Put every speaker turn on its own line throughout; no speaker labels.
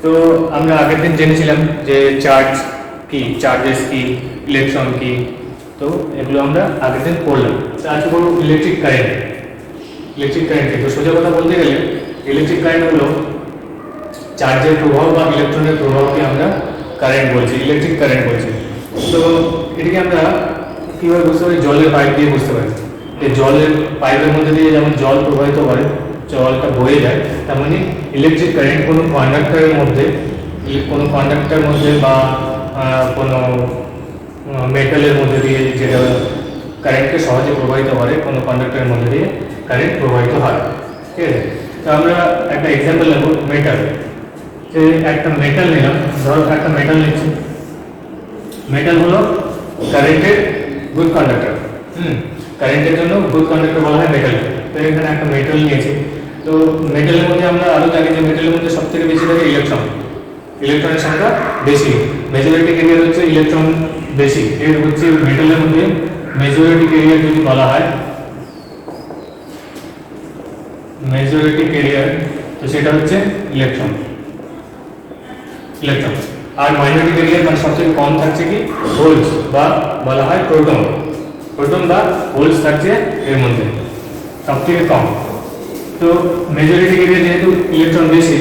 তো আমরা আগের দিন জেনেছিলাম যে চার্জ কি, চার্জেস কি, ইলেকট্রন কি, তো এগুলো আমরা আগের দিন পড়লাম। আজকে বলবো ইলেকট্রিক কারেন্ট। ইলেকট্রিক কারেন্টে তো সোজা কথা বলতে গেলে ইলেকট্রিক কারেন্ট হলো চার্জের প্রভাব বা ইলেকট্রনের প্রভাবকে আমরা কারেন্ট বলছি, ইলেকট্রিক কারেন্ট বলছি। তো এটাকে আমরা কীভাবে বুঝতে পারি? জলের পাইপ দিয়ে বুঝতে পারি। এই জলের পাইপের মধ্যে দিয়ে যেমন জল প্রবাহিত করে, জলটা বয়ে যায়, তার মানে ইলেকট্রিক কারেন্ট কোনো কন্ডাক্টরের মধ্যে বা কোনো মেটালের মধ্যে দিয়ে যেটা কারেন্টকে সহজে প্রবাহিত করে, কোনো কন্ডাক্টরের মধ্যে দিয়ে কারেন্ট প্রবাহিত হয়। ঠিক আছে, তো আমরা একটা এক্সাম্পল নেব মেটাল। যে একটা মেটাল নিলাম, ধরো একটা মেটাল নিচ্ছি, মেটাল হলো কারেন্টের গুড কন্ডাক্টর। কারেন্টের জন্য গুড কন্ডাক্টর বলা হয় মেটাল। তো এখানে একটা মেটাল নিয়েছি, তো মেটালের মধ্যে আমরা আরও জানি যে মেটালের মধ্যে সব থেকে বেশি থাকে ইলেকট্রন, ইলেকট্রনের সংখ্যা বেশি, মেজরিটি ক্যারিয়ার হচ্ছে ইলেকট্রন বেশি। এর হচ্ছে মেটালের মধ্যে মেজরিটি ক্যারিয়ার যদি বলা হয়, মেজরিটি ক্যারিয়ার, তো সেটা হচ্ছে ইলেকট্রন। আর মাইনরিটি ক্যারিয়ার মানে সবথেকে কম থাকছে কি, হোলস বা বলা হয় প্রোটন। প্রোটন বা হোলস থাকছে এর মধ্যে সবথেকে কম। তো মেজরিটি ক্যারিয়ার যেহেতু ইলেকট্রন বেশি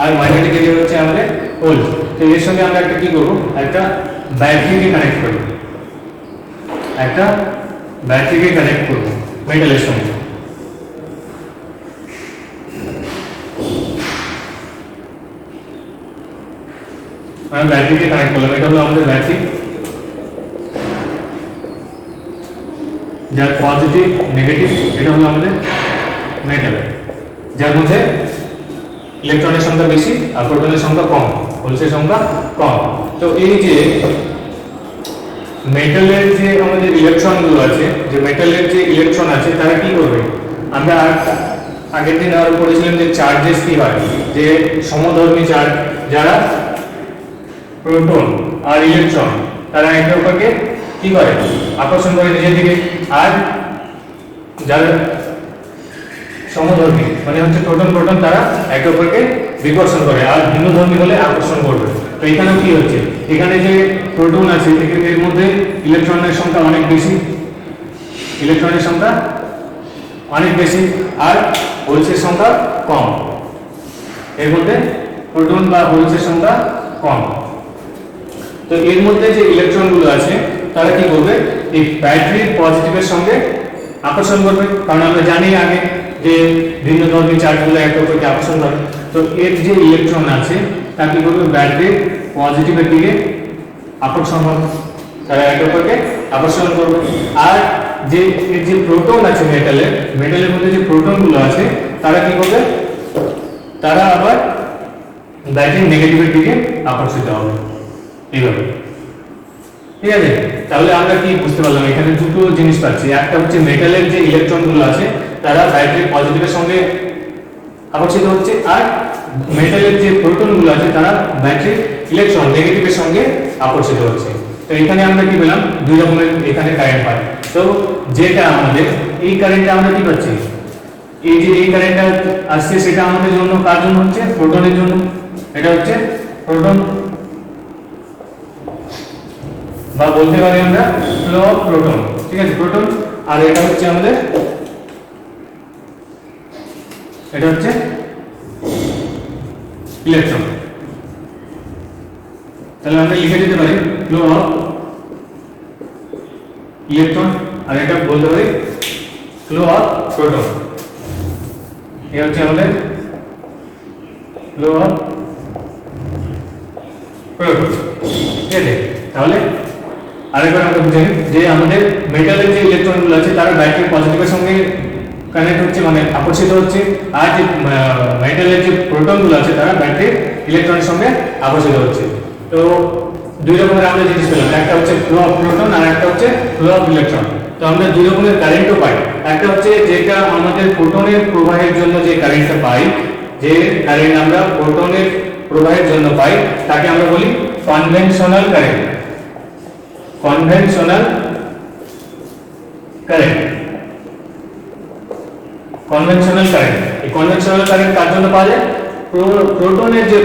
আর মাইনরিটি ক্যারিয়ার হচ্ছে আমাদের হোলস, তো এর সঙ্গে আমরা একটা কি করবো, একটা ব্যাটারিকে কানেক্ট করবো, একটা ব্যাটারিকে কানেক্ট করবো মেটালের সঙ্গে। আমরা ব্যাটারিকে কানেক্ট করলাম, এটা হলো আমাদের ব্যাটারি, যার পজিটিভ নেগেটিভ, এটা হলো আমাদের মেটাল, যার মধ্যে ইলেকট্রনের সংখ্যা বেশি আর প্রোটনের সংখ্যা কম, হোলসের সংখ্যা কম। তো এই যে মেটালের যে আমাদের ইলেকট্রনগুলো আছে, যে মেটালের যে ইলেকট্রন আছে তারা কি করবে? আমরা আগের দিন আরো পড়েছিলাম যে চার্জেস কি হয়, যে সমধর্মী চার্জ, যারা প্রোটন আর ইলেকট্রন তারা একে অপরকে কি করে, আকর্ষণ করে নিজের দিকে। আর যারা সমধর্মী মানে হচ্ছে প্রোটন প্রোটন, তারা একে অপরকে বিকর্ষণ করে, আর ভিন্নধর্মী হলে আকর্ষণ করবে। তো এখানেও কি হচ্ছে, এখানে যে প্রোটন আছে এর মধ্যে ইলেকট্রনের সংখ্যা অনেক বেশি, ইলেকট্রনের সংখ্যা অনেক বেশি, আর হোলসের সংখ্যা কম। এর মধ্যে প্রোটন বা হোলসের সংখ্যা কম। তো এর মধ্যে যে ইলেকট্রনগুলো আছে তারা কি করবে, এই ব্যাটারির পজিটিভের সঙ্গে আকর্ষণ করবে, কারণ আমরা জানি আগে যে ভিন্ন ধর্মী চার্জগুলো একে অপরকে আকর্ষণ করে। তো এর যে ইলেকট্রন আছে তা কি করবে, ব্যাটারির পজিটিভের দিকে আকর্ষণ হবে, তারা একে অপরকে আকর্ষণ করবে। আর যে এর যে প্রোটন আছে মেটালের মধ্যে যে প্রোটনগুলো আছে তারা কি করবে, তারা আবার ব্যাটারির নেগেটিভের দিকে আকর্ষিত হবে, এইভাবে। ঠিক আছে, তাহলে আমরা কি বুঝতে পারলাম, এখানে দুটো জিনিস পাচ্ছি। একটা হচ্ছে মেটালের যে ইলেকট্রনগুলো আছে তারা ব্যাটারির পজিটিভের সঙ্গে আকর্ষিত হচ্ছে, আর মেটালের যে প্রোটনগুলো আছে তারা ব্যাটারির ইলেকট্রন নেগেটিভের সঙ্গে আকর্ষিত হচ্ছে। তো এখানে আমরা কি পেলাম, দুই রকমের এখানে কারেন্ট পাই। তো যেটা আমাদের এই কারেন্টটা আমরা কি পাচ্ছি, এই যে এই কারেন্টটা আসছে সেটা আমাদের জন্য কার জন্য হচ্ছে, প্রোটনের জন্য। এটা হচ্ছে প্রোটন বা বলতে পারি আমরা ফ্লো অফ প্রোটন। ঠিক আছে, প্রোটন। আর এটা হচ্ছে আমাদের, এটা হচ্ছে ইলেকট্রন। তাহলে আমরা লিখে দিতে পারি ফ্লো অফ ইলেকট্রন, আর এটা বলতে পারি ফ্লো অফ প্রোটন। এটা হচ্ছে আমাদের ফ্লো অফ প্রোটন। ঠিক আছে, তাহলে আরেকবার আমরা বুঝে নিই যে আমাদের মেটালের যে ইলেকট্রনগুলো আছে তারা ব্যাটারির পজিটিভের সঙ্গে কানেক্ট হচ্ছে মানে আকর্ষিত হচ্ছে, আর যে মেটালের যে প্রোটনগুলো আছে তারা ব্যাটারির ইলেকট্রনের সঙ্গে আকর্ষিত হচ্ছে। তো দুই রকমের আমরা জিনিস পেলাম, একটা হচ্ছে ফ্লো অফ প্রোটন আর একটা হচ্ছে ফ্লো অফ ইলেকট্রন। তো আমরা দুই রকমের কারেন্টও পাই। একটা হচ্ছে যেটা আমাদের প্রোটনের প্রবাহের জন্য যে কারেন্টটা পাই, যে কারেন্ট আমরা প্রোটনের প্রবাহের জন্য পাই তাকে আমরা বলি conventional current. Conventional current, conventional current. এই কনভেনশনাল কারেন্ট কার জন্য পাওয়া যায়, প্রোটনের যে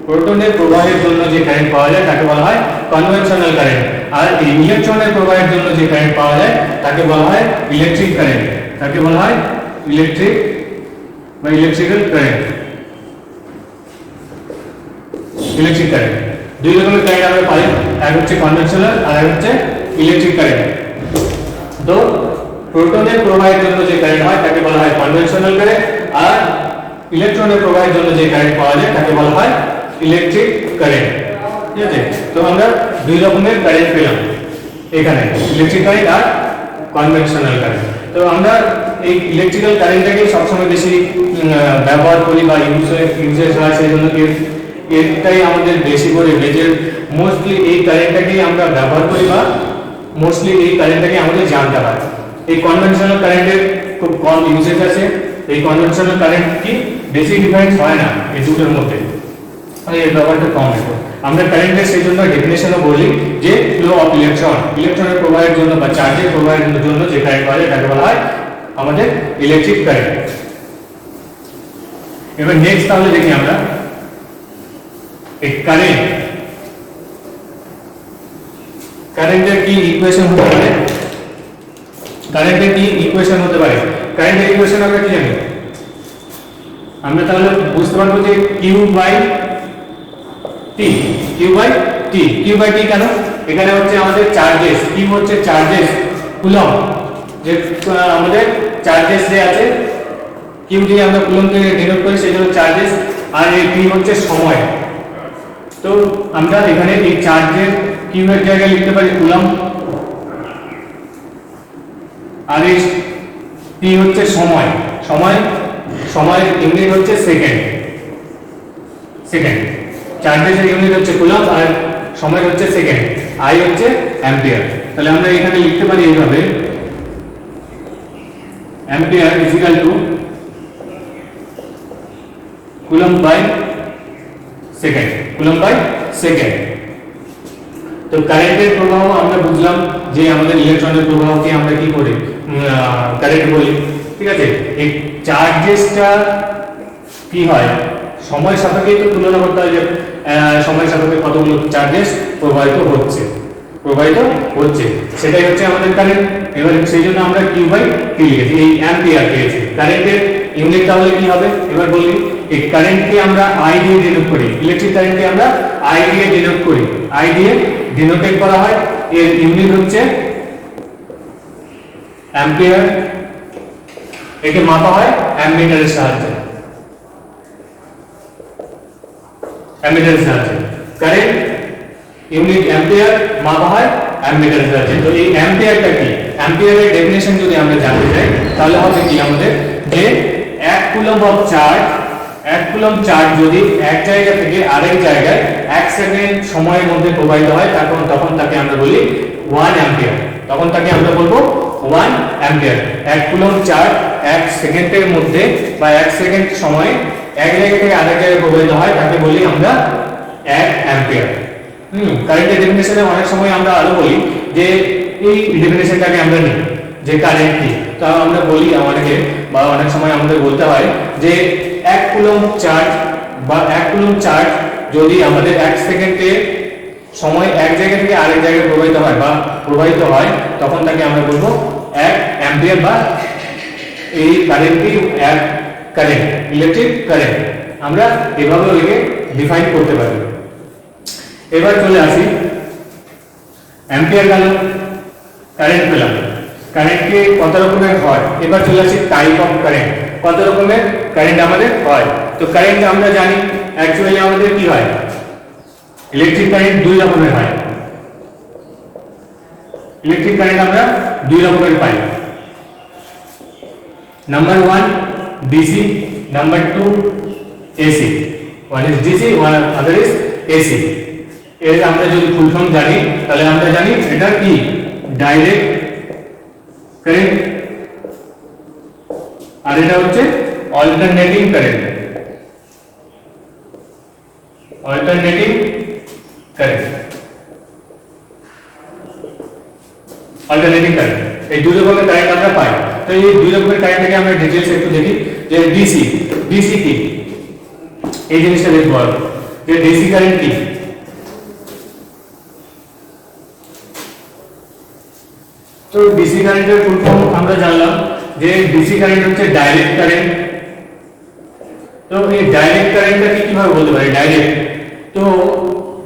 প্রোটনের প্রবাহের জন্য যে কারেন্ট পাওয়া যায় তাকে বলা হয় কনভেনশনাল কারেন্ট, আর ইলেকট্রনের প্রবাহের জন্য যে কারেন্ট পাওয়া যায় তাকে বলা হয় ইলেকট্রিক কারেন্ট, তাকে বলা হয় ইলেকট্রিক বা ইলেকট্রিক্যাল কারেন্ট। ইলেকট্রিক কারেন্ট দুই রকমের কারেন্ট আমরা পাই, এক হচ্ছে কনভেনশনাল আর এক হচ্ছে ইলেকট্রিক কারেন্ট। তো প্রোটনের প্রবাহের জন্য যে কারেন্ট হয় তাকে বলা হয় কনভেনশনাল কারেন্ট, আর ইলেকট্রনের প্রবাহের জন্য যে কারেন্ট পাওয়া যায় তাকে বলা হয় ইলেকট্রিক কারেন্ট। ঠিক আছে, তো আমরা দুই রকমের কারেন্ট পেলাম এখানে, ইলেকট্রিক কারেন্ট আর কনভেনশনাল কারেন্ট। তো আমরা এই ইলেকট্রিক্যাল কারেন্টটাকে সবসময় বেশি ব্যবহার করি বা ইউজেস হয়, সেই জন্য এটাই আমাদের বেশি করে মেজর, মোস্টলি এই কারেন্টটাকেই আমরা ব্যবহার করি বা মোস্টলি এই কারেন্টটাকে আমাদের জানতে হয়। এই কনভেনশনাল কারেন্টের খুব কম ইউজেস আছে, এই কনভেনশনাল কারেন্ট কি বেশি ডিফারেন্স হয় না এই দুটোর মধ্যে, এই ব্যাপারটা কম আছে। আমরা কারেন্টের সেই জন্য ডেফিনেশনও বলি যে ফ্লো অফ ইলেকট্রন, ইলেকট্রনের প্রবাহের জন্য বা চার্জের প্রবাহের জন্য যে কারেন্ট পাওয়া যায় তাকে বলা হয় আমাদের ইলেকট্রিক কারেন্ট। এবার নেক্সট তাহলে দেখি আমরা এই কারেন্টের কি ইকুয়েশন হতে পারে। কারেন্টের কি ইকুয়েশন হতে পারে? কারেন্টের ইকুয়েশন আমরা কি জানি? আমরা তাহলে বুঝতে পারবো যে কিউ বাই টি কেন? এখানে হচ্ছে আমাদের চার্জেস, কিউ হচ্ছে চার্জেস, কুলম্ব, যে আমাদের চার্জেস যে আছে কিউ দিয়ে আমরা কুলম্বকে ডিনোট করি সেই জন্য চার্জেস, আর এই টি হচ্ছে সময়। তো আমরা এখানে এই চার্জের কিউ এর জায়গায় লিখতে পারি কুলম্ব, আর এই টি হচ্ছে সময়, সময়ের ইউনিট হচ্ছে সেকেন্ড। চার্জের ইউনিট হচ্ছে কুলম্ব আর সময় হচ্ছে সেকেন্ড, আই হচ্ছে অ্যাম্পিয়ার। তাহলে আমরা এখানে লিখতে পারি এইভাবে, ampere is equal to coulomb by second, তো কারেন্টের প্রবাহ আমরা বুঝলাম যে আমাদের ইলেকট্রনের প্রবাহকে আমরা কি করি, কারেন্ট বলি। ঠিক আছে, এই চার্জেসটা কি হয় সময় সাপেক্ষে তো তুলনা করতে হয় যে সময় সাপেক্ষে কতগুলো চার্জেস প্রবাহিত হচ্ছে, সেটাই হচ্ছে আমাদের কারেন্ট। এবার সেই জন্য আমরা কিউ বাই টি লিখেছি, এই অ্যাম্পিয়ার পেয়েছি। কারেন্টের ইউনিট তাহলে কি হবে এবার বলি, এই কারেন্টকে আমরা আই দিয়ে ডিনোট করি, ইলেকট্রিক কারেন্টকে আমরা আই দিয়ে ডিনোট করি, আই দিয়ে ডিনোটেড করা হয়, এর ইউনিট হচ্ছে অ্যাম্পিয়ার। একে মাপা হয় অ্যামিটারের সাহায্যে, কারেন্ট ইউনিট অ্যাম্পিয়ার মাপা হয় অ্যামিটারের সাহায্যে। তো এই অ্যাম্পিয়ারটা কি, অ্যাম্পিয়ারের ডেফিনেশন যদি আমরা জানতে চাই তাহলে হবে কি আমাদের, যে 1 coulomb of charge, 1 coulomb charge যদি এক জায়গা থেকে আরেক জায়গায় 1 সেকেন্ড সময়ের মধ্যে প্রবাহিত হয় তখন তাকে আমরা বলি 1 অ্যাম্পিয়ার, তখন তাকে আমরা বলবো 1 অ্যাম্পিয়ার। 1 কুলম্ব চার্জ 1 সেকেন্ডের মধ্যে বা 1 সেকেন্ড সময়ে এক জায়গা থেকে আরেক জায়গায় প্রবাহিত হয় তাকে বলি আমরা 1 অ্যাম্পিয়ার। কারেন্টের ডেফিনেশনে অনেক সময় আমরা আরো বলি যে এই ডেফিনেশনটাকে আমরা নিই যে কারেন্ট কি, তা আমরা বলি আমাদেরকে বা অনেক সময় আমাদের বলতে হয় যে 1 কুলম্ব চার্জ বা 1 কুলম্ব চার্জ যদি আমাদের 1 সেকেন্ডে সময় এক জায়গা থেকে আরেক জায়গায় প্রবাহিত হয় তখন তাকে আমরা বলবো 1 অ্যাম্পিয়ার, বা এই কারেন্টটি 1 কারেন্ট, ইলেকট্রিক কারেন্ট। আমরা এভাবে লিখে ডিফাইন করতে পারি। এবার চলে আসি, অ্যাম্পিয়ার গেল, কারেন্ট পেলাম, কারেন্টকে কত রকমের হয়। এবার চলে আসি টাইপ অফ কারেন্ট, কত রকমের কারেন্ট আমাদের হয়। তো কারেন্ট আমরা জানি অ্যাকচুয়ালি আমাদের কি হয়, ইলেকট্রিক কারেন্ট 2 রকমের হয়। ইলেকট্রিক কারেন্ট আমরা 2 রকমের পাই। Number 1 DC, number 2 AC. one is DC, one other is AC। এর আমরা যদি ফুল ফর্ম জানি তাহলে আমরা জানি এটা কি, ডাইরেক্ট কারেন্ট, আর এটা হচ্ছে অল্টারনেটিং কারেন্ট। এই 2 রকমের কারেন্ট আমরা পাই। তো এই 2 রকমের কারেন্টকে আমরা ডিটেইলস একটু দেখি যে ডিসি কি, এই জিনিসটা দেখবো আর যে ডিসি কারেন্ট কি। তো ডিসি কারেন্টের ফুল ফর্ম আমরা জানলাম যে ডিসি কারেন্ট হচ্ছে ডাইরেক্ট কারেন্ট। তো এই ডাইরেক্ট কারেন্টটা কিভাবে বলতে পারি ডাইরেক্ট? তো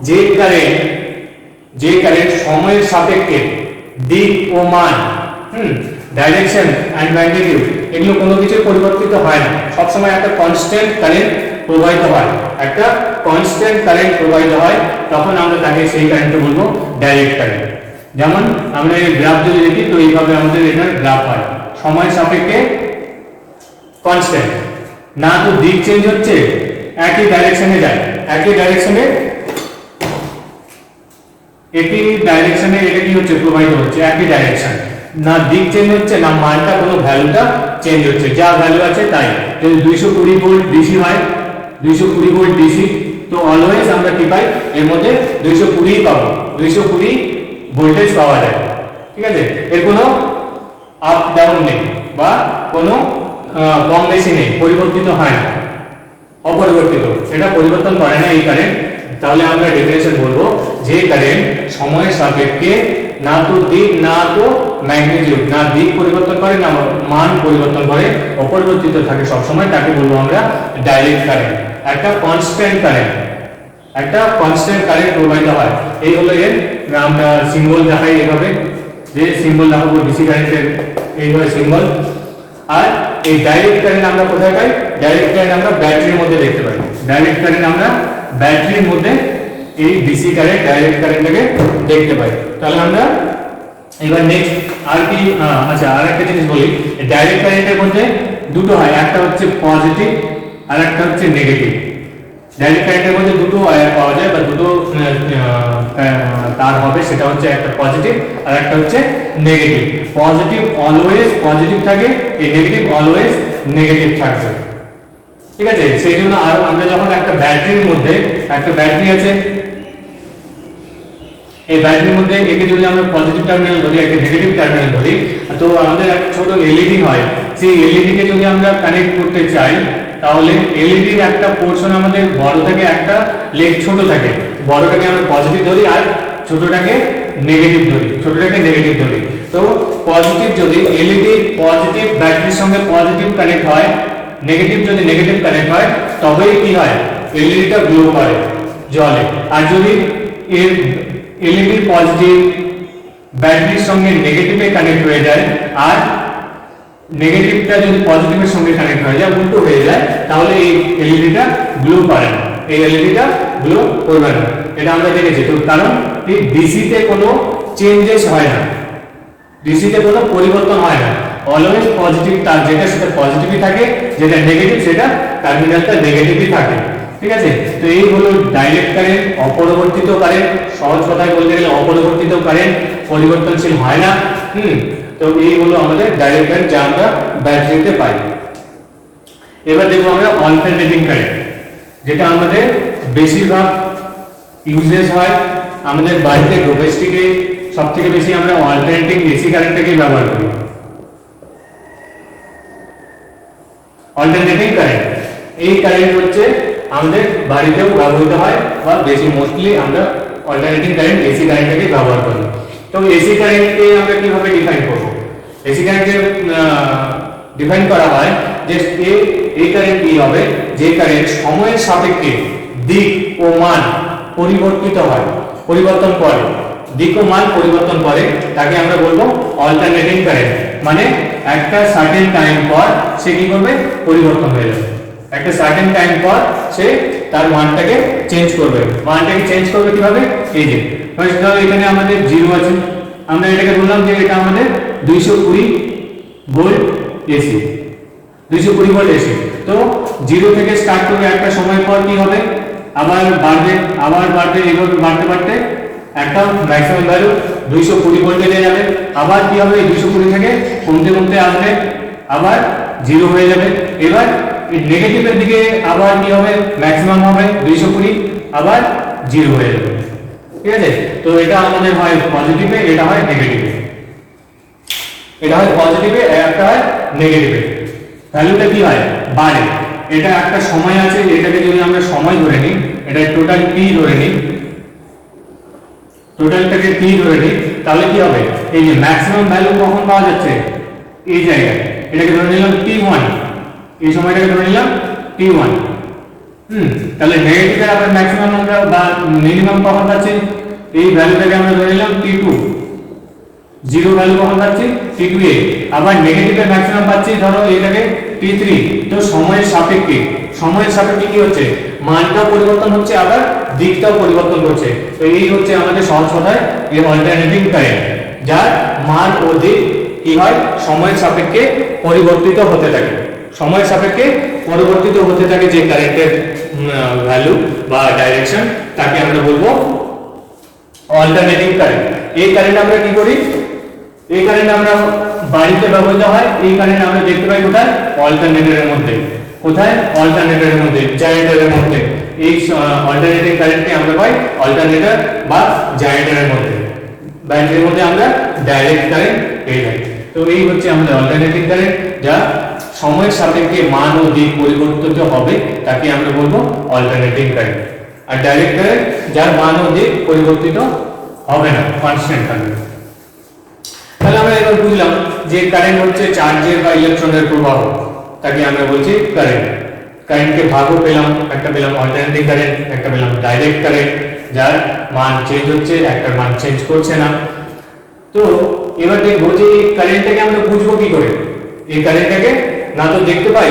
যে কারেন্ট সময়ের সাপেক্ষে দিক ও মান ডাইরেকশন এন্ড ম্যাগনিটিউড এগুলো কোনো কিছু পরিবর্তিত হয় না, সবসময় একটা কনস্ট্যান্ট কারেন্ট প্রবাহিত হয়, একটা কনস্ট্যান্ট কারেন্ট প্রবাহিত হয়, তখন আমরা তাকে সেই কারেন্টকে বলবো ডাইরেক্ট কারেন্ট। যেমন আমরা এই গ্রাফ যদি দেখি তো এইভাবে আমাদের এটার গ্রাফ হয়, সময় সাপেক্ষে কনস্ট্যান্ট, না তো দিক চেঞ্জ হচ্ছে, একই ডাইরেকশনে যায়, একই ডাইরেকশনে এটা কি হচ্ছে প্রবাহিত হচ্ছে একই ডাইরেকশন, না দিক চেঞ্জ হচ্ছে না মানটা কোনো ভ্যালুটা চেঞ্জ হচ্ছে, যা ভ্যালু আছে তাই। যদি 220 ভোল্ট ডিসি হয়, 220 ভোল্ট ডিসি, তো অলওয়েজ আমরা কি পাই এর মধ্যে 220 পাবো, 220 ভোল্টেজ পাওয়া যায়, ঠিক আছে। এর কোনো আপ ডাউন নেই বা কোনো কম বেশি নেই, পরিবর্তিত হয় না, অপরিবর্তিত, সেটা পরিবর্তন করে না এই কারেন্ট। তাহলে আমরা ডেফিনেশন বলবো যে কারেন্ট সময়ের সাপেক্ষে না তো দিক না তো ম্যাগনিটিউড, না দিক পরিবর্তন করে না মান পরিবর্তন করে, অপরিবর্তিত থাকে সব সময়, তাকে বলবো আমরা ডাইরেক্ট কারেন্ট। একটা কনস্ট্যান্ট কারেন্ট প্রবাহিত হয়। এই হলো এর আমরা সিম্বল দেখাই এভাবে, যে সিম্বল দেখাবো ডিসি কারেন্টের এইভাবে সিম্বল। আর এই ডাইরেক্ট কারেন্ট আমরা কোথায় পাই? ডাইরেক্ট কারেন্ট আমরা ব্যাটারির মধ্যে দেখতে পাই, ডাইরেক্ট কারেন্ট আমরা ব্যাটারির মধ্যে এই ডিসি কারেন্ট ডাইরেক্ট কারেন্টটাকে দেখতে পাই। তাহলে আমরা এবার নেক্সট আর কি আচ্ছা আর একটা জিনিস বলি, ডাইরেক্ট কারেন্টের মধ্যে দুটো হয়, একটা হচ্ছে পজিটিভ আর একটা হচ্ছে নেগেটিভ। ডাইরেক্ট কারেন্টের মধ্যে দুটো ওয়্যার পাওয়া যায় বা দুটো তার হবে, সেটা হচ্ছে একটা পজিটিভ আর একটা হচ্ছে নেগেটিভ। পজিটিভ অলওয়েজ পজিটিভ থাকে, এই নেগেটিভ অলওয়েজ নেগেটিভ থাকবে, ঠিক আছে। সেই জন্য আর আমরা যখন একটা ব্যাটারির মধ্যে একটা ব্যাটারি আছে, এই ব্যাটারির মধ্যে একে যদি আমরা পজিটিভ টার্মিনাল ধরি, একটা নেগেটিভ টার্মিনাল ধরি, তো আমাদের একটা ছোট এলইডি হয়, সেই এলইডি কে যদি আমরা কানেক্ট করতে চাই, তাহলে এলইডির একটা পোরশন আমাদের বড় থাকে, একটা লেগ ছোট থাকে, বড়টাকে আমরা পজিটিভ ধরি আর ছোটটাকে নেগেটিভ ধরি। তো পজিটিভ যদি এলইডি পজিটিভ ব্যাটারির সঙ্গে পজিটিভ কানেক্ট হয়, নেগেটিভ যদি নেগেটিভ কানেক্ট হয়, তবেই কি হয় এলইডিটা গ্লো করে, জ্বলে। আর যদি এর এলইডি পজিটিভ ব্যাটারির সঙ্গে নেগেটিভে কানেক্ট হয়ে যায় আর নেগেটিভটা যদি পজিটিভের সঙ্গে কানেক্ট হয়ে যায়, উল্টো হয়ে যায়, তাহলে এই এলইডিটা গ্লো করে না, এই এলইডিটা গ্লো করবে না। এটা আমরা দেখেছি। তো কারণ এই ডিসিতে কোনো চেঞ্জেস হয় না, ডিসিতে কোনো পরিবর্তন হয় না, অলওয়েজ পজিটিভ তার যেটা সেটা পজিটিভই থাকে, যেটা নেগেটিভ সেটা টার্মিনালটা নেগেটিভই থাকে, ঠিক আছে। তো এই হলো ডাইরেক্ট কারেন্ট, অপরিবর্তিত কারেন্ট, সহজ কথায় বলতে গেলে অপরিবর্তিত কারেন্ট, পরিবর্তনশীল হয় না। তো এই হলো আমাদের ডাইরেক্ট কারেন্ট যা আমরা ব্যাটারিতে পাই। এবার দেখবো আমরা অল্টারনেটিং কারেন্ট, যেটা আমাদের বেশিরভাগ ইউজেস হয় আমাদের বাড়িতে, ডোমেস্টিকে সবথেকে বেশি আমরা অল্টারনেটিং এসি কারেন্টটাকে ব্যবহার করি। অল্টারনেটিং কারেন্ট, এই কারেন্ট হচ্ছে আমাদের বাড়িতেও ব্যবহৃত হয় বা বেশি মোস্টলি আমরা অল্টারনেটিং কারেন্ট এসি কারেন্টটাকে ব্যবহার করি। তো এসি কারেন্টকে আমরা কিভাবে ডিফাইন করব? এসি কারেন্টকে ডিফাইন করা হয় যে এই কারেন্ট কি হবে, যে কারেন্ট সময়ের সাপেক্ষে দিক ও মান পরিবর্তন করে, দিক ও মান পরিবর্তন করে, তাকে আমরা বলবো অল্টারনেটিং কারেন্ট। মানে একটা সার্টেন টাইম পর সে কি করবে, পরিবর্তন হয়ে যাবে, একটা সার্টেন টাইম পর সে তার মানটাকে চেঞ্জ করবে। কিভাবে? এই যে ধরো এখানে আমাদের 0 আছে, আমরা এটাকে বললাম যে এটা আমাদের 220 ভোল্ট এসি, 220 ভোল্ট এসি। তো 0 থেকে স্টার্ট করবে, একটা সময় পর কি হবে, আবার বাড়বে, এইভাবে বাড়তে একটা ম্যাক্সিমাম ভ্যালু 220 ভোল্টে যাবে। আবার কি হবে, 220 থেকে কমতে আসবে, আবার 0 হয়ে যাবে। এবার নেগেটিভের দিকে আবার কি হবে, ম্যাক্সিমাম হবে 220, আবার 0 হয়ে যাবে, ঠিক আছে। তো এটা আমাদের হয় পজিটিভে, এটা হয় নেগেটিভে, এটা হয় পজিটিভে, একটা হয় নেগেটিভে। ভ্যালুটা কি হয়, বাড়ে, এটা একটা সময় আছে, এটাকে যদি আমরা সময় ধরে নিই, এটা টোটাল টি ধরে নিই, টোটালটাকে টি ধরে নিই, তাহলে কি হবে, এই যে ম্যাক্সিমাম ভ্যালু কখন পাওয়া যাচ্ছে এই জায়গায়, এটাকে ধরে নিলাম t1, এই সময়টাকে ধরে নিলাম t1। তাহলে নেগেটিভের আবার ম্যাক্সিমাম আমরা বা মিনিমাম কখন পাচ্ছি, এই ভ্যালুটাকে আমরা ধরে নিলাম t2, জিরো ভ্যালু কখন পাচ্ছি t2 এ, আবার নেগেটিভের ম্যাক্সিমাম পাচ্ছি ধরো এটাকে t3। তো সময়ের সাপেক্ষে কি হচ্ছে, মানটাও পরিবর্তন হচ্ছে আবার দিকটাও পরিবর্তন হচ্ছে। তো এই হচ্ছে আমাদের সহজ কথায় এই অল্টারনেটিং কারেন্ট, যার মান ও দিক কি হয় সময়ের সাপেক্ষে পরিবর্তিত হতে থাকে, সময়ের সাপেক্ষে পরিবর্তিত হতে থাকে যে কারেন্টের ভ্যালু বা ডাইরেকশন, তাকে আমরা বলবো অল্টারনেটিং কারেন্ট। এই কারেন্ট আমরা কি করি, এই কারেন্ট আমরা বাড়িতে ব্যবহৃত হয়, এই কারেন্ট আমরা দেখতে পাই কোথায়, অল্টারনেটরের মধ্যে, কোথায়, অল্টারনেটরের মধ্যে, জায়ান্টারের মধ্যে। এই অল্টারনেটিং কারেন্টকে আমরা পাই অল্টারনেটর বা জায়ান্টারের মধ্যে, ব্যাটারির মধ্যে আমরা ডাইরেক্ট কারেন্ট পেয়ে যাই। তো এই হচ্ছে আমাদের অল্টারনেটিং কারেন্ট, যা সময়ের সাপেক্ষে মান ও দিক পরিবর্তিত হবে, তাকে আমরা বলবো অল্টারনেটিং কারেন্ট। আর ডাইরেক্ট কারেন্ট যার মান ও দিক পরিবর্তিত হবে না, কনস্ট্যান্ট থাকবে। তাহলে আমরা এবার বুঝলাম যে কারেন্ট হচ্ছে চার্জের বা ইলেকট্রনের প্রবাহ, তাকে আমরা বলছি কারেন্ট। কারেন্টকে ভাগও পেলাম, একটা পেলাম অল্টারনেটিং কারেন্ট, একটা পেলাম ডাইরেক্ট কারেন্ট, যার মান চেঞ্জ হচ্ছে, একটার মান চেঞ্জ করছে না। তো এবার দেখবো যে এই কারেন্টটাকে আমরা বুঝবো কি করে, এই কারেন্টটাকে না তো দেখতে পাই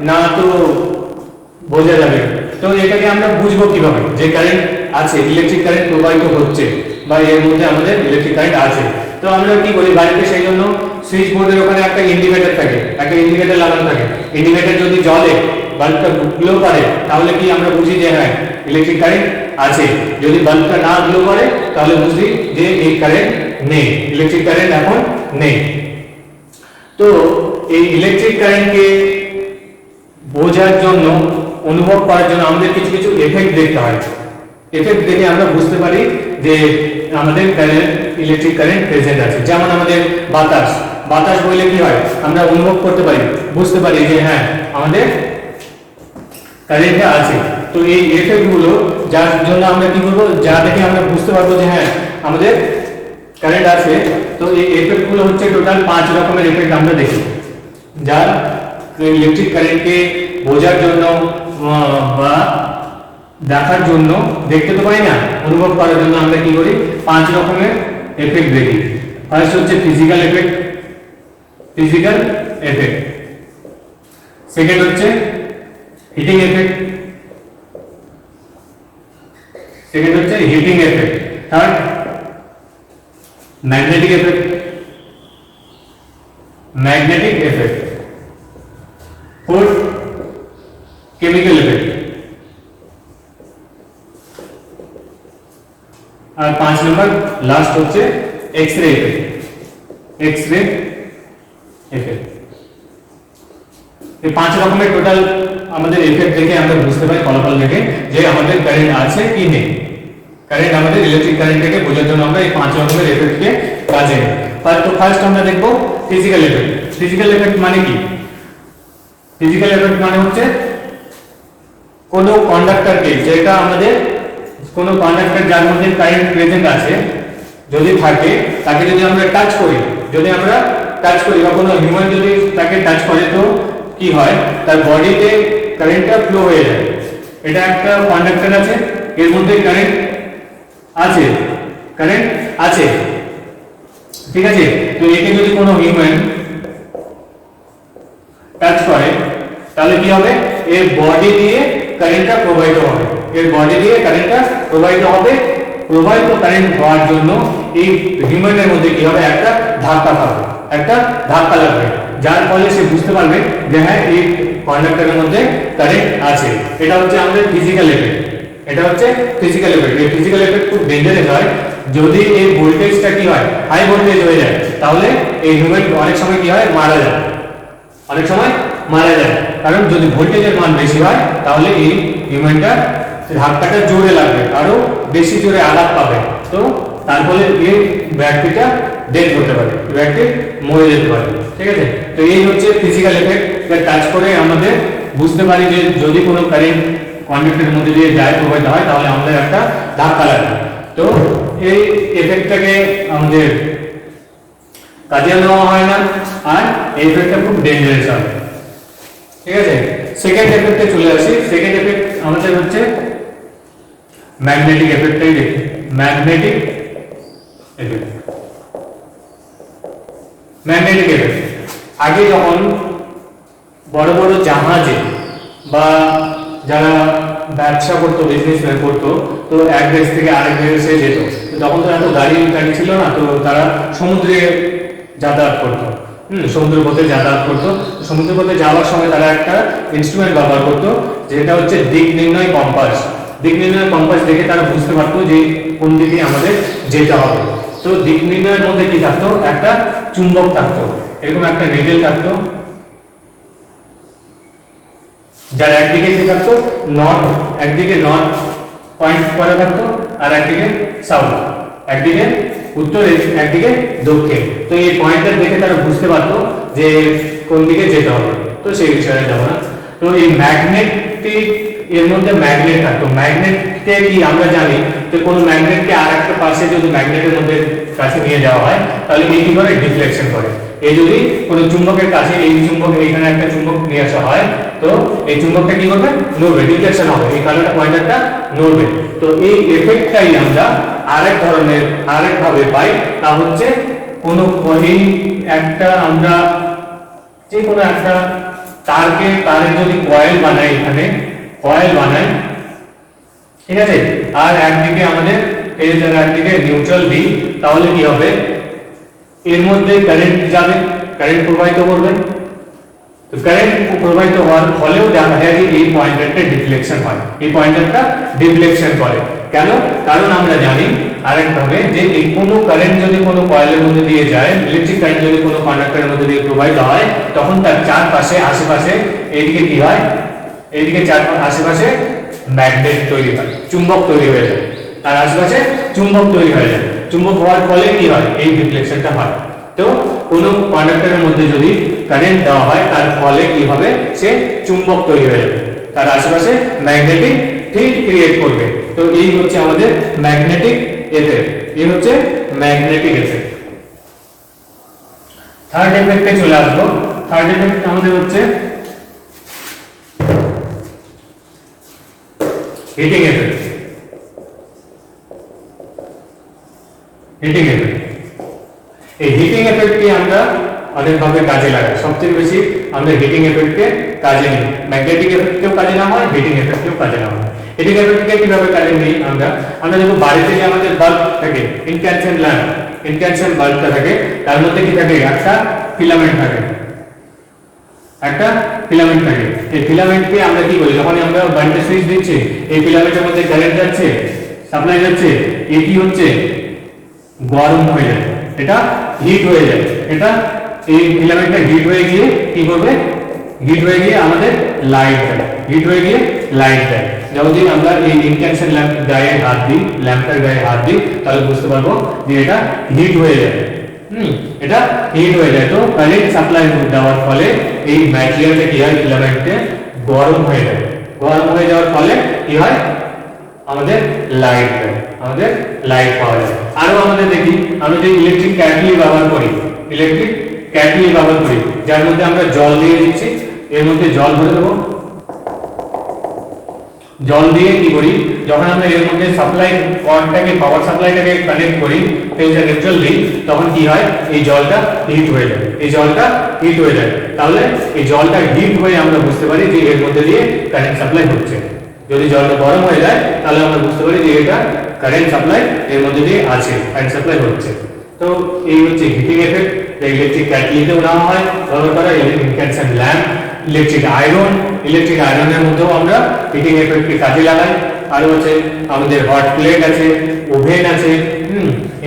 না তো বোঝা যাবে, তো এটাকে আমরা বুঝবো কিভাবে যে কারেন্ট আছে, ইলেকট্রিক কারেন্ট প্রবাহিত হচ্ছে বা এর মধ্যে আমাদের ইলেকট্রিক কারেন্ট আছে। তো আমরা কি করি বাড়িতে, সেই জন্য সুইচ বোর্ডের ওখানে একটা ইন্ডিকেটর থাকে, একটা ইন্ডিকেটর লাগানো থাকে। ইন্ডিকেটর যদি জ্বলে, বাল্বটা গ্লো করে, তাহলে কি আমরা বুঝি যে হ্যাঁ ইলেকট্রিক কারেন্ট আছে। যদি বাল্বটা না গ্লো করে তাহলে বুঝি যে এই কারেন্ট নেই, ইলেকট্রিক কারেন্ট এখন নেই। তো এই ইলেকট্রিক কারেন্টকে বোঝার জন্য, অনুভব করার জন্য আমাদের কিছু কিছু এফেক্ট দেখতে হয়। এফেক্ট দেখে আমরা বুঝতে পারি যে আমাদের কারেন্ট, ইলেকট্রিক কারেন্ট প্রেজেন্ট আছে। যেমন আমাদের বাতাস, বাতাস বইলে কি হয়, আমরা অনুভব করতে পারি, বুঝতে পারি যে হ্যাঁ আমাদের কারেন্ট আছে। তো এই এফেক্ট গুলো যার জন্য আমরা কি করবো, যা দেখে আমরা বুঝতে পারবো যে হ্যাঁ আমাদের কারেন্ট আছে। তো এই এফেক্ট গুলো হচ্ছে টোটাল 5 রকমের এফেক্ট আমরা দেখি, যার ইলেকট্রিক কারেন্টকে বোঝার জন্য বা দেখার জন্য, দেখতে তো পাই না, অনুভব করার জন্য আমরা কি করি 5 রকমের এফেক্ট দেখি। ফার্স্ট হচ্ছে physical effect, physical effect. Second হচ্ছে হিটিং এফেক্ট, সেকেন্ড হচ্ছে heating effect. Third magnetic effect, magnetic effect. Fourth chemical effect, और 5 नंबर लास्ट হচ্ছে एक्सरे इफेक्ट, एक्सरे इफेक्ट। এই 5 রকমের টোটাল আমাদের ইফেক্ট দেখে আমরা বুঝতে পারি, ফলাফল দেখে যে আমাদের কারেন্ট আছে কি নেই। কারেন্ট আমাদের ইলেকট্রিক কারেন্টকে বোঝার জন্য আমরা এই 5 রকমের ইফেক্টকে কাজে নিই। তো ফার্স্ট আমরা দেখব ফিজিক্যাল ইফেক্ট। ফিজিক্যাল ইফেক্ট মানে কি? ফিজিক্যাল এফেক্ট মানে হচ্ছে কোনো কন্ডাক্টরকে, যেটা আমাদের কোনো কন্ডাক্টর যার মধ্যে কারেন্ট প্রেজেন্ট আছে যদি থাকে, তাকে যদি আমরা টাচ করি, যদি আমরা টাচ করি বা কোনো হিউম্যান যদি তাকে টাচ করে, তো কি হয়, তার বডিতে কারেন্টটা ফ্লো হয়ে যায়। এটা একটা কন্ডাক্টর আছে, এর মধ্যে কারেন্ট আছে, কারেন্ট আছে, ঠিক আছে। তো একে যদি কোনো হিউম্যান টাচ করে তাহলে কি হবে, এর বডি দিয়ে কারেন্টটা প্রবাহিত হবে, এর বডি দিয়ে কারেন্টটা প্রবাহিত হবে। প্রবাহিত কারেন্ট হওয়ার জন্য এই হিউম্যানের মধ্যে কি হবে, একটা ধাক্কা পাবে, একটা ধাক্কা লাগবে, যার ফলে সে বুঝতে পারবে যে হ্যাঁ এই কন্ডাক্টরের মধ্যে কারেন্ট আছে। এটা হচ্ছে আমাদের ফিজিক্যাল এফেক্ট, এটা হচ্ছে ফিজিক্যাল এফেক্ট। এই ফিজিক্যাল এফেক্ট খুব ডেঞ্জারাস হয়, যদি এই ভোল্টেজটা কি হয়, হাই ভোল্টেজ হয়ে যায়, তাহলে এই হিউম্যান অনেক সময় কি হয়, মারা যায়, অনেক সময় মারা যায়। কারণ যদি ভোল্টেজের মান বেশি হয় তাহলে এই হিউম্যানটা ধাক্কাটা জোরে লাগবে, আরো বেশি জোরে আঘাত পাবে, তো তার ফলে এই ব্যক্তিটা ডেথ হতে পারে, ব্যক্তি মরে যেতে পারে, ঠিক আছে। তো এই হচ্ছে ফিজিক্যাল এফেক্ট, যা টাচ করে আমাদের বুঝতে পারি যে যদি কোনো কারেন্ট কন্ডাক্টরের মধ্যে দিয়ে যায় প্রবাহিত হয় তাহলে আমাদের একটা ধাক্কা লাগে। তো এই এফেক্টটাকে আমাদের কাজে নেওয়া হয় না, আর এই এফেক্টটা খুব ডেঞ্জারাস হবে। ঠিক আছে, সেকেন্ড এফেক্টে চলে আসি। সেকেন্ড এফেক্ট আমাদের হচ্ছে ম্যাগনেটিক এফেক্টটাই দেখি। ম্যাগনেটিক এফেক্ট, ম্যাগনেটিক এফেক্ট আগে যখন বড় বড় জাহাজে বা যারা ব্যবসা করতো, বিজনেস করতো, তো এক দেশ থেকে আরেক দেশে যেত, তখন তো এত গাড়ি ছিল না, তো তারা সমুদ্রে যাতায়াত করতো। সমুদ্র পথে যাতায়াত করতো। সমুদ্র পথে যাওয়ার সময় তারা একটা ইনস্ট্রুমেন্ট ব্যবহার করতো, যেটা হচ্ছে দিক নির্ণয় কম্পাস। দিক নির্ণয় কম্পাস দেখে তারা বুঝতে পারতো যে কোন দিকে আমাদের যেতে হবে। তো দিক নির্ণয়ের মধ্যে কি থাকতো, একটা চুম্বক থাকতো, এরকম একটা নিডেল থাকতো, যার একদিকে কি থাকতো, নর্থ, একদিকে নর্থ পয়েন্ট করা থাকতো, আর একদিকে সাউথ, একদিকে উত্তর, একদিকে দক্ষিণ। তো এই পয়েন্টটা দেখে তারা বুঝতে পারতো যে কোন দিকে যেতে হবে। তো সেই বিষয়ে যাব না। তো এই ম্যাগনেটিক এর মধ্যে ম্যাগনেট থাকতো। ম্যাগনেটকে কি আমরা জানি যে কোনো ম্যাগনেটকে আর একটা পাশে যদি ম্যাগনেটের মধ্যে কাছে নিয়ে যাওয়া হয় তাহলে এই কি করে, ডিফ্লেকশন করে। এই যদি কোনো চুম্বকের কাছে এই চুম্বক, এখানে একটা চুম্বক নিয়ে আসা হয়, তো এই চুম্বকটা কি করবে, নড়বে, ডিফ্লেকশন হবে, এই কারণে পয়েন্টারটা নড়বে। তো এই এফেক্টটাই আমরা আরেক ভাবে পাই, তা হচ্ছে কোনো এই একটা আমরা যে কোনো একটা তারের যদি কয়েল বানাই, এখানে কয়েল বানাই, ঠিক আছে, আর একদিকে আমাদের এই যে একদিকে নিউট্রাল দিই, তাহলে কি হবে, এর মধ্যে কারেন্ট যাবে, কারেন্ট প্রবাহিত করবে। তো কারেন্ট প্রবাহিত হওয়ার ফলেও দেখা যায় যে এই পয়েন্টারটা ডিফ্লেকশন হয়, এই পয়েন্টারটা ডিফ্লেকশন করে। কেন? কারণ আমরা জানি আরেকভাবে যে এই কোনো কারেন্ট যদি কোনো কয়েলের মধ্যে দিয়ে যায়, ইলেকট্রিক কারেন্ট যদি কোনো কন্ডাক্টরের মধ্যে দিয়ে প্রবাহিত হয়, তখন তার চারপাশে আশেপাশে এইদিকে কি হয়, এইদিকে আশেপাশে ম্যাগনেট তৈরি হয়, চুম্বক তৈরি হয়ে যায়, তার আশেপাশে চুম্বক তৈরি হয়ে যায়। চুম্বক হওয়ার ফলে কি হয়, এই ডিফ্লেকশনটা হয়। তো কোনো কন্ডাক্টরের মধ্যে যদি কারেন্ট দেওয়া হয় তার ফলে কি হবে, সে চুম্বক তৈরি হয়ে যাবে, তার আশেপাশে ম্যাগনেটিক ফিল্ড ক্রিয়েট করবে। তো এই হচ্ছে আমাদের ম্যাগনেটিক এফেক্ট, এই হচ্ছে ম্যাগনেটিক এফেক্ট। থার্ড এফেক্টে চলে আসবো। থার্ড এফেক্ট আমাদের হচ্ছে হিটিং এফেক্ট। হিটিং এফেক্ট, এই হিটিং এফেক্টকে আমরা অনেকভাবে কাজে লাগাই। সবচেয়ে বেশি আমরা হিটিং এফেক্টকে কাজে নিই, ম্যাগনেটিক এফেক্টকেও কাজে নেওয়া হয়, হিটিং এফেক্টকেও কাজে নেওয়া হয়। হিটিং এফেক্টকে কিভাবে কাজে নিই আমরা যখন বাড়িতে যে আমাদের বাল্ব থাকে, ইনক্যান্ডেসেন্ট ল্যাম্প, ইনক্যান্ডেসেন্ট বাল্বটা থাকে, তার মধ্যে কি থাকে, একটা ফিলামেন্ট থাকে, একটা ফিলামেন্ট থাকে। এই ফিলামেন্টকে আমরা কি বলি, যখন আমরা বাল্বে সুইচ দিচ্ছি, এই ফিলামেন্টের মধ্যে কারেন্ট যাচ্ছে, সাপ্লাই যাচ্ছে, এটি হচ্ছে গরম হয়ে যায়, এটা হিট হয়ে যায়, এটা এই ফিলামেন্টটা হিট হয়ে গিয়ে কি করবে, হিট হয়ে গিয়ে আমাদের লাইট দেয়, হিট হয়ে গিয়ে লাইট দেয়। যদি আমরা এই ইনক্যান্ডেসেন্ট ল্যাম্প গায়ে হাত দিই, ল্যাম্পের গায়ে হাত দিই, তাহলে বুঝতে পারবো যে এটা হিট হয়ে যায়। এটা হিট হয়ে যায়। তো কারেন্ট সাপ্লাই দেওয়ার ফলে এই ম্যাটেরিয়ালটা কি হয়, ফিলামেন্টে গরম হয়ে যায়। গরম হয়ে যাওয়ার ফলে কি হয়, আমাদের লাইট দেয়, আমাদের লাইট পাওয়া যায়। আরো আমাদের দেখি, আমরা যে ইলেকট্রিক ক্যাটলি ব্যবহার করি, ইলেকট্রিক ক্যাটলি ব্যবহার করি, যার মধ্যে আমরা জল দিয়ে দিচ্ছি, এর মধ্যে জল ভরে দেবো, জল দিয়ে কি করি, যখন আমরা এর মধ্যে সাপ্লাই কর্ডটাকে, পাওয়ার সাপ্লাইটাকে কানেক্ট করি, ফেজার নিউট্রাল দিই, তখন কি হয়, এই জলটা হিট হয়ে যায়, এই জলটা হিট হয়ে যায়। তাহলে এই জলটা হিট হয়ে আমরা বুঝতে পারি যে এর মধ্যে দিয়ে কারেন্ট সাপ্লাই হচ্ছে। যদি জলটা গরম হয়ে যায় তাহলে আমরা বুঝতে পারি যে এটা কারেন্ট সাপ্লাই এর মধ্যে দিয়ে আছে, কারেন্ট সাপ্লাই হচ্ছে। তো এই হচ্ছে হিটিং এফেক্ট। ইলেকট্রিক ক্যাটলিতেও নেওয়া হয় ব্যবহার করা, ইনক্যান্ডেসেন্ট ল্যাম্প, ইলেকট্রিক আয়রনের মধ্যেও আমরা হিটিং এফেক্টকে কাজে লাগাই। আর হচ্ছে আমাদের হট প্লেট আছে, ওভেন আছে,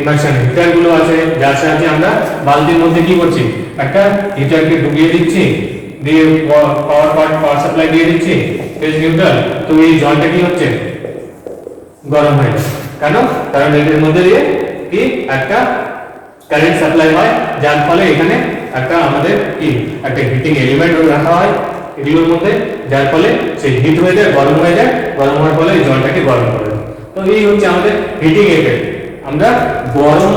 ইমার্শন হিটার গুলো আছে, যার সাহায্যে আমরা বালতির মধ্যে কি করছি, একটা হিটারকে ঢুকিয়ে দিচ্ছি, দিয়ে পাওয়ার সাপ্লাই দিয়ে দিচ্ছি, ফেজ নিউট্রাল। তো এই জলটা কি হচ্ছে, গরম হয়ে যায়। কেন? কারণ এর মধ্যে দিয়ে কি একটা কারেন্ট সাপ্লাই হয়, যার ফলে এখানে একটা আমাদের কি একটা হিটিং এলিমেন্ট রাখা হয়, এগুলোর মধ্যে, যার ফলে সেই হিট হয়ে যায়, গরম হয়ে যায়, গরম হওয়ার ফলে এই জলটাকে গরম করে দেয়। তো এই হচ্ছে আমাদের হিটিং এফেক্ট। আমরা গরম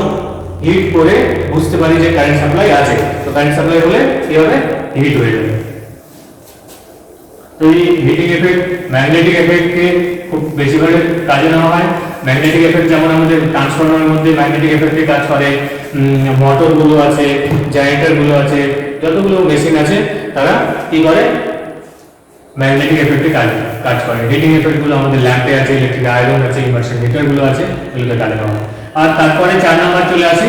হিট করে বুঝতে পারি যে কারেন্ট সাপ্লাই আছে। তো কারেন্ট সাপ্লাই হলে কি হবে, হিট হয়ে যাবে। তো এই হিটিং এফেক্ট ম্যাগনেটিক এফেক্টকে খুব বেশিভাবে কাজে নেওয়া হয়। ম্যাগনেটিক এফেক্ট যেমন আমাদের ট্রান্সফরমারের মধ্যে ম্যাগনেটিক এফেক্টে কাজ করে, মোটরগুলো আছে, জেনারেটরগুলো আছে, যতগুলো মেশিন আছে তারা কি করে, ম্যাগনেটিক এফেক্টে কাজ করে। হিটিং এফেক্টগুলো আমাদের ল্যাম্পে আছে, ইলেকট্রিক আয়রন আছে, ইমার্শন হিটারগুলো আছে, এগুলোতে কাজে নেওয়া হয়। আর তারপরে 4 নাম্বার চলে আসি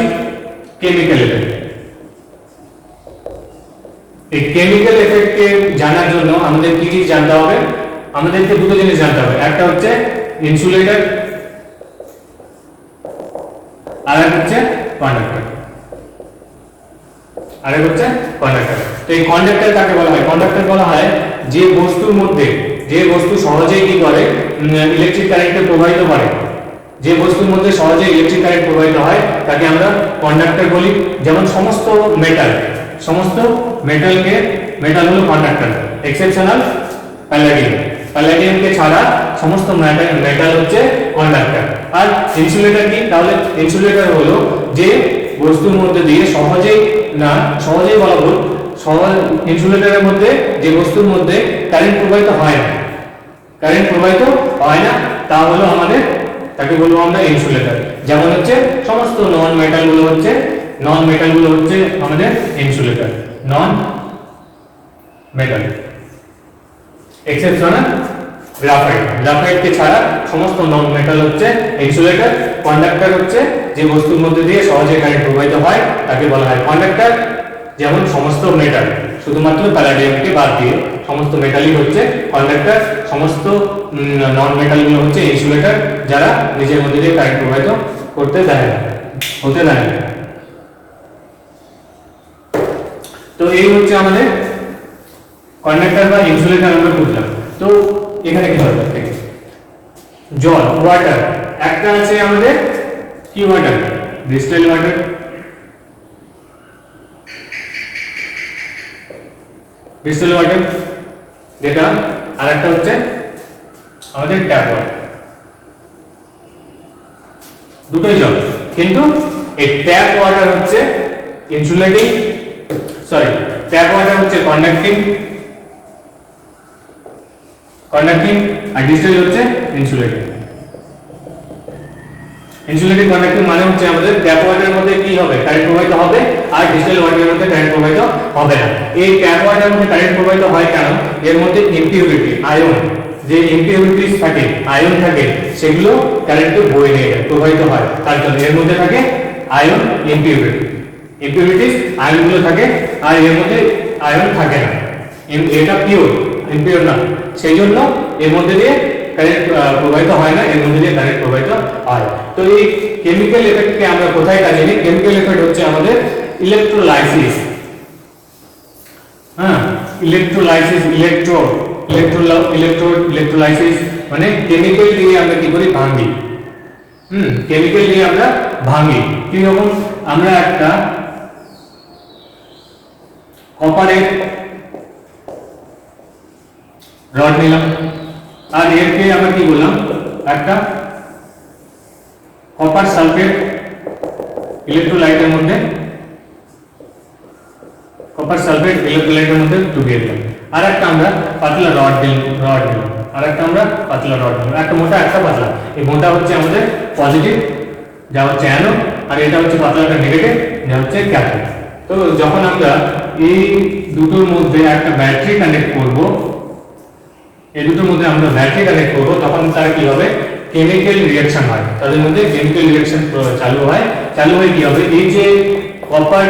কেমিক্যাল এফেক্ট। এই কেমিক্যাল এফেক্টকে জানার জন্য আমাদের কি কি জানতে হবে, আমাদেরকে দুটো জিনিস জানতে হবে। একটা হচ্ছে ইনসুলেটর, আর একটা হচ্ছে কন্ডাক্টর। তো এই কন্ডাক্টর কাকে বলা হয়? কন্ডাক্টর বলা হয় যে বস্তুর মধ্যে, যে বস্তু সহজেই কি করে, ইলেকট্রিক কারেন্টকে প্রবাহিত করে। যে বস্তুর মধ্যে সহজেই ইলেকট্রিক কারেন্ট প্রবাহিত হয় তাকে আমরা কন্ডাক্টর বলি। যেমন সমস্ত মেটাল হলো কন্ডাক্টর, এক্সেপশনাল প্যালাডিয়ামকে ছাড়া সমস্ত মেটাল হচ্ছে কন্ডাক্টর। আর ইনসুলেটর কি? তাহলে ইনসুলেটর হলো যে বস্তুর মধ্যে দিয়ে সহজেই বলা ভুল, ইনসুলেটরের মধ্যে যে বস্তুর মধ্যে কারেন্ট প্রবাহিত হয় না, তা হলো আমাদের, তাকে বলবো আমরা ইনসুলেটর। যেমন হচ্ছে সমস্ত নন মেটাল গুলো হচ্ছে আমাদের insulator, non metal, exceptional graphite কে ছাড়া সমস্ত নন মেটাল হচ্ছে ইনসুলেটর। কন্ডাক্টর হচ্ছে যে বস্তুর মধ্যে দিয়ে সহজে কারেন্ট প্রবাহিত হয় তাকে বলা হয় কন্ডাক্টর। যেমন সমস্ত মেটাল, শুধুমাত্র প্যালাডিয়ামকে বাদ দিয়ে সমস্ত মেটালই হচ্ছে কন্ডাক্টর, সমস্ত নন মেটাল গুলো হচ্ছে ইনসুলেটর, যারা নিজের মধ্যে দিয়ে কারেন্ট প্রবাহিত হতে দেয় না। তো এই হচ্ছে আমাদের কন্ডাক্টর বা ইনসুলেটর আমরা বুঝলাম। তো এখানে কি হবে, জল, ওয়াটার, একটা আছে আমাদের কি ওয়াটার, ডিস্টিল ওয়াটার, যেটা, আর একটা হচ্ছে আমাদের ট্যাপ ওয়াটার। দুটোই জল, কিন্তু এই ট্যাপ ওয়াটার হচ্ছে ট্যাপ ওয়াটার হচ্ছে কন্ডাক্টিং, আর ডিস্টিল হচ্ছে ইনসুলেটিং। কন্ডাক্টিং মানে হচ্ছে আমাদের ট্যাপ ওয়াটারের মধ্যে কি হবে, কারেন্ট প্রবাহিত হবে, আর ডিস্টিল ওয়াটারের মধ্যে কারেন্ট প্রবাহিত হবে না। এই ট্যাপ ওয়াটারের মধ্যে কারেন্ট প্রবাহিত হয় কেন? এর মধ্যে ইম্পিউরিটি, আয়ন, যে ইম্পিউরিটিস থাকে, আয়ন থাকে, সেগুলো কারেন্টকে বয়ে নিয়ে যায়, প্রবাহিত হয়। তার জন্য এর মধ্যে থাকে আয়ন, ইম্পিউরিটিস, আয়নগুলো থাকে, আর এর মধ্যে আয়ন থাকে না। এটা ইম্পিওর না, সেই জন্য এর মধ্যে দিয়ে কারেন্ট প্রবাহিত হয় না, এর মধ্যে দিয়ে কারেন্ট প্রবাহিত হয়। তো এই কেমিক্যাল এফেক্টকে আমরা কোথায় কাজে নিই? কেমিক্যাল এফেক্ট হচ্ছে আমাদের ইলেকট্রোলাইসিস। ইলেকট্রোলাইসিস মানে কেমিক্যাল দিয়ে আমরা কি করি, ভাঙি। কেমিক্যাল দিয়ে আমরা ভাঙি। কি রকম? আমরা একটা কপারের রড নিলাম, আর এরকে আমরা কি বললাম, একটা কপার সালফেট ইলেকট্রোলাইটের মধ্যে ডুবিয়ে দিলাম। আর একটা আমরা পাতলা রড নিলাম, একটা মোটা একটা পাতলা। এই মোটা হচ্ছে আমাদের পজিটিভ, যা হচ্ছে অ্যানোড, আর এটা হচ্ছে পাতলাটা নেগেটিভ, যা হচ্ছে ক্যাথোড। তো যখন আমরা এই দুটোর মধ্যে একটা ব্যাটারি কানেক্ট করব, তখন তার কি হবে, কেমিক্যাল রিঅ্যাকশন হয়, তাদের মধ্যে কেমিক্যাল রিঅ্যাকশন চালু হয় কি হবে, এই যে কপার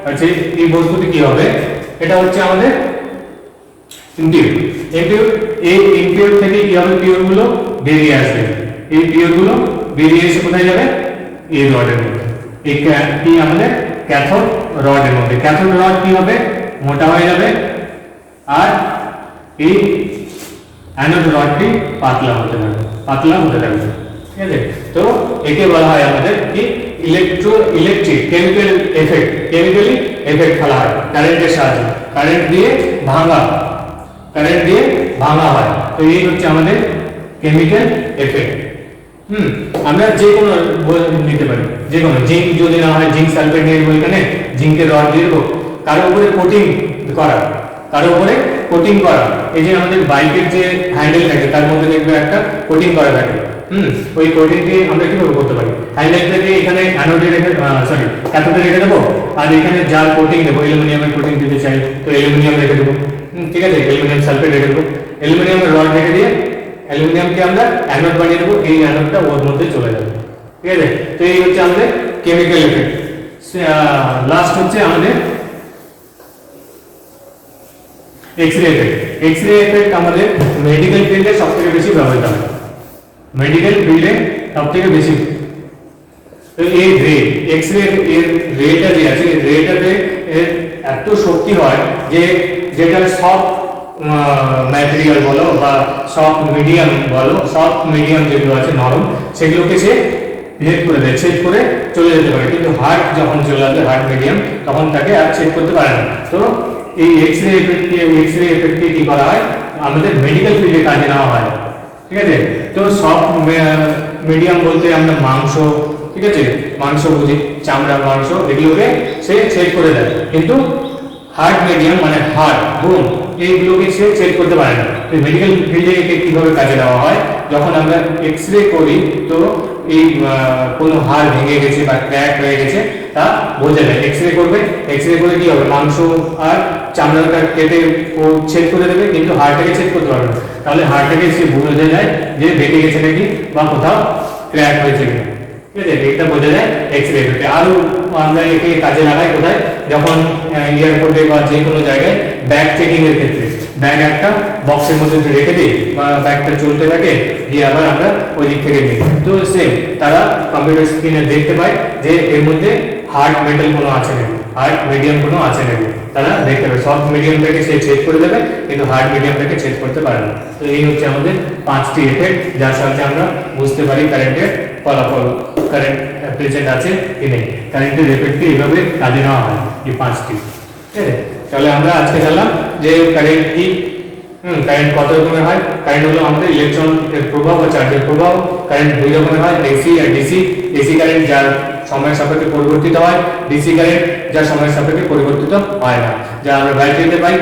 আছে, এই বস্তুটি কি হবে, এটা হচ্ছে আমাদের ইম্পিউর। এই ইম্পিউর থেকে কি হবে, পিওর গুলো বেরিয়ে আসবে। এই পিওর গুলো বেরিয়ে এসে কোথায় যাবে, এই রডের মধ্যে। এই কি আমাদের ক্যাথোড রডের মধ্যে। ক্যাথোড রড কি হবে, মোটা হয়ে যাবে, আর এই অ্যানোড রডটি পাতলা হতে থাকবে। ঠিক আছে? তো একে বলা হয় আমাদের কি, কেমিক্যালি এফেক্ট ফেলা হয় কারেন্টের সাহায্যে, কারেন্ট দিয়ে ভাঙা। কারেন্ট দিয়ে ভাঙা হয়। তো এই হচ্ছে আমাদের কেমিক্যাল এফেক্ট। আমরা যে কোনো নিতে পারি, যে কোনো জিঙ্ক যদি না হয় জিঙ্ক সালফেট নিয়ে নেবো, এখানে জিঙ্কের রড দিয়ে দেবো, কারো উপরে কোটিং করা, কারো উপরে কোটিং করা। এই যে আমাদের বাইকের যে হ্যান্ডেল থাকে তার মধ্যে দেখবে একটা কোটিং করা থাকে, ওই কোটিংটি আমরা কিভাবে করতে পারি, হ্যান্ডেলটাকে এখানে অ্যানোডে রেখে ক্যাথোডে রেখে দেবো, আর এখানে যার কোটিং দেবো, অ্যালুমিনিয়ামের কোটিং দিতে চাই তো অ্যালুমিনিয়াম রেখে দেবো, ঠিক আছে, অ্যালুমিনিয়াম সালফেট রেখে দেবো, অ্যালুমিনিয়ামের রড রেখে দিয়ে অ্যালুমিনিয়ামকে আমরা অ্যানোড বানিয়ে দেবো, এই অ্যানোডটা ওর মধ্যে চলে যাবে, ঠিক আছে। তো এই হচ্ছে আমাদের কেমিক্যাল এফেক্ট। লাস্ট হচ্ছে আমাদের এক্সরে এফেক্ট। এক্সরে এফেক্ট আমাদের মেডিকেল ফিল্ডে সবথেকে বেশি ব্যবহৃত হয়, মেডিকেল ফিল্ডে সবথেকে বেশি। তো এই রে এক্সরে এর রেটা যে আছে, রেটাতে এত শক্তি হয় যে যেটা সফট ম্যাটেরিয়াল বলো বা সফট মিডিয়াম বলো, সফট মিডিয়াম যেগুলো আছে নরম, সেগুলোকে সে ছেদ করে দেয়, ছেদ করে চলে যেতে পারে। কিন্তু হার্ড যখন চলে আসবে, হার্ড মিডিয়াম, তখন তাকে আর ছেদ করতে পারে না। তো এই এক্সরে এফেক্টকে কি করা হয়, আমাদের মেডিকেল ফিল্ডে কাজে নেওয়া হয়, ঠিক আছে। তো সফট মিডিয়াম বলতে আমরা মাংস, ঠিক আছে, মাংস বুঝি, চামড়া, মাংস, এগুলোকে সে ছেদ করে দেয়। কিন্তু হার্ড মিডিয়াম মানে হার্ড বোন, এইগুলোকে সে চেক করতে পারে না। তো মেডিকেল ফিল্ডে একে কিভাবে কাজে দেওয়া হয়, যখন আমরা এক্সরে করি তো এই কোনো হাড় ভেঙে গেছে বা ক্র্যাক হয়ে গেছে তা বোঝা যায়। এক্সরে করবে, এক্সরে করে কি হবে, মাংস আর চামড়াটা কেটে ও চেক করে দেবে, কিন্তু হাড়টাকে চেক করতে পারবে না। তাহলে হাড়টাকে সে বোঝা যায় যে ভেঙে গেছে নাকি বা কোথাও ক্র্যাক হয়েছে কিনা, ঠিক আছে, এটা বোঝা যায় এক্সরে এফেক্টে। আরও আমরা একে কাজে লাগাই কোথায়, যখন এয়ারপোর্টে বা যে কোনো জায়গায় ব্যাগ চেকিং এর ক্ষেত্রে, ব্যাগ একটা বক্সের মধ্যে রেখে দিই বা ব্যাগটা চলতে থাকে, দিয়ে আবার আমরা ওই দিক থেকে নিই। তো সেম তারা কম্পিউটার স্ক্রিনে দেখতে পায় যে এর মধ্যে হার্ড মেটাল কোনো আছে নাকি, হার্ড মিডিয়াম কোনো আছে নাকি, তারা দেখতে পাবে। সফট মিডিয়ামটাকে সে চেক করে দেবে, কিন্তু হার্ড মিডিয়ামটাকে চেক করতে পারে না। তো এই হচ্ছে আমাদের 5টি এফেক্ট, যার সাহায্যে আমরা বুঝতে পারি কারেন্টের ফলাফল, কারেন্ট প্রেজেন্ট আছে কি নেই। কারেন্টের এফেক্টটি এইভাবে কাজে নেওয়া হয়, এই 5টি, ঠিক আছে। তাহলে আমরা আজকে জানলাম যে কারেন্ট কি, কারেন্ট কত রকমের হয়। কারেন্ট হলো আমাদের ইলেকট্রন এর প্রভাব বা চার্জের প্রভাব। কারেন্ট দুই রকমের হয়, এসি আর ডিসি। এসি কারেন্ট যার সময়ের সাপেক্ষে পরিবর্তিত হয়, ডিসি কারেন্ট যার সময়ের সাপেক্ষে পরিবর্তিত হয় না, যা আমরা ব্যাটারিতে পাই।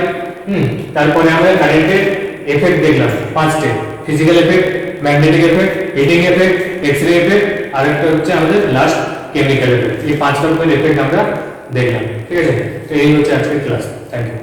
তারপরে আমরা কারেন্টের এফেক্ট দেখলাম 5টে, physical effect, magnetic effect, heating effect, X ray effect, আরেকটা হচ্ছে আমাদের লাস্ট কেমিক্যাল এফেক্ট। এই 5 রকমের এফেক্ট আমরা দেখলাম, ঠিক আছে। তো এই হচ্ছে আজকের ক্লাস। Thank you.